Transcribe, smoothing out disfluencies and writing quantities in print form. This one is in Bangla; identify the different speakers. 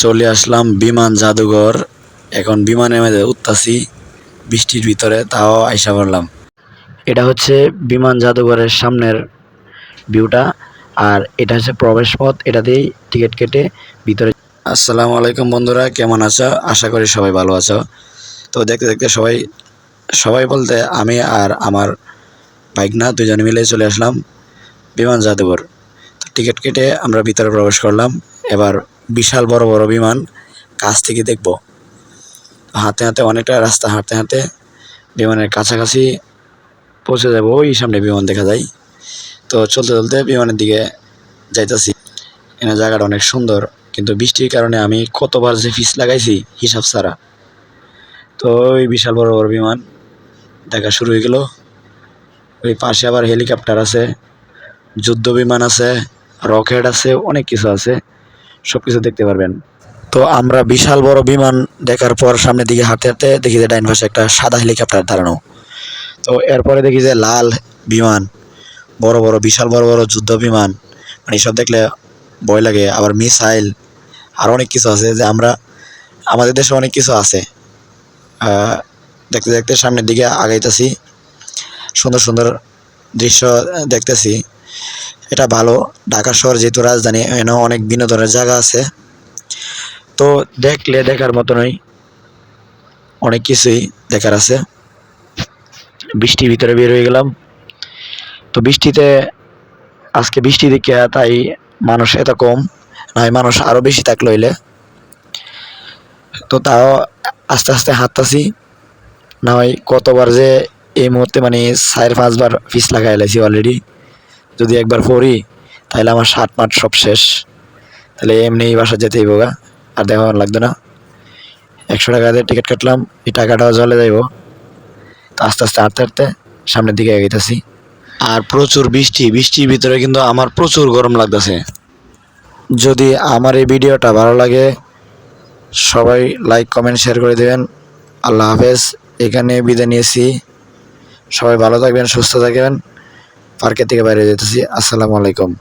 Speaker 1: চলে আসলাম বিমান জাদুঘর। এখন বিমানের মধ্যে উঠতাছি বৃষ্টির ভিতরে, তাও আইসা পড়লাম। এটা হচ্ছে বিমান জাদুঘরের সামনের ভিউটা, আর এটা হচ্ছে প্রবেশ পথ। এটা দিয়েই টিকিট কেটে ভিতরে। আসসালামু আলাইকুম বন্ধুরা, কেমন আছো? আশা করি সবাই ভালো আছো। তো দেখতে দেখতে সবাই বলতে আমি আর আমার ভাইগনা দুজনে মিলে চলে আসলাম বিমান জাদুঘর। টিকিট কেটে আমরা ভিতরে প্রবেশ করলাম। এবার বিশাল বড় বড় বিমান কাছ থেকে দেখব। হাঁটতে হাঁটতে অনেকটা রাস্তা হাঁটতে হাঁটতে বিমানের কাছাকাছি পৌঁছে যাব। ওই সামনে বিমান দেখা যায়। তো চলতে চলতে বিমানের দিকে যাইতেছি। এখানে জায়গাটা অনেক সুন্দর, কিন্তু বৃষ্টির কারণে আমি কতবার যে ফিস লাগাইছি হিসাব ছাড়া। তো ওই বিশাল বড় বড় বিমান দেখা শুরু হয়ে গেল। ওই পাশে আবার হেলিকপ্টার আছে, যুদ্ধ বিমান আছে, রকেট আছে, অনেক কিছু আছে। সব কিছু দেখতে পারবেন। তো আমরা বিশাল বড় বিমান দেখার পর সামনের দিকে হাঁটতে হাঁটতে দেখি যে ডাইন পাশে একটা সাদা হেলিকপ্টার দাঁড়ানো। তো এরপরে দেখি যে লাল বিমান, বড় বড় বিশাল বড় বড় যুদ্ধ বিমান। মানে এসব দেখলে ভয় লাগে। আবার মিসাইল আর অনেক কিছু আছে, যে আমাদের দেশে অনেক কিছু আছে। দেখতে দেখতে সামনের দিকে আগাইতেছি। সুন্দর সুন্দর দৃশ্য দেখতেছি। এটা ভালো, ঢাকা শহর যেহেতু রাজধানী, এখানেও অনেক বিনোদনের জায়গা আছে। তো দেখার মতনই অনেক কিছুই দেখার আছে। বৃষ্টির ভিতরে বের হয়ে গেলাম। তো আজকে বৃষ্টি দেখে তাই মানুষ এত কম, নয় মানুষ আরো বেশি থাকলো হইলে। তো তাও আস্তে আস্তে হাঁটতাছি। না হয় কতবার যে এই মুহূর্তে মানে 4-5 বার ফিস লাগাই লাইছি অলরেডি। যদি একবার পড়ি তাহলে আমার 7 মাঠ সব শেষ। তাহলে এমনি বাসা যেতেই বোগা, আর দেখা লাগতো না। 100 টাকা দিয়ে টিকিট কাটলাম, এই টাকাটাও চলে যাইব। তো আস্তে আস্তে হাঁটতে হাঁটতে সামনের দিকে এগিয়েছি। আর প্রচুর বৃষ্টির ভিতরে কিন্তু আমার প্রচুর গরম লাগতেছে। যদি আমার এই ভিডিওটা ভালো লাগে সবাই লাইক কমেন্ট শেয়ার করে দেবেন। আল্লাহ হাফেজ, এখানে বিদায় নিয়েছি। সবাই ভালো থাকবেন, সুস্থ থাকবেন। পার্কের থেকে বাইরে যেতেছি। আসসালামু আলাইকুম।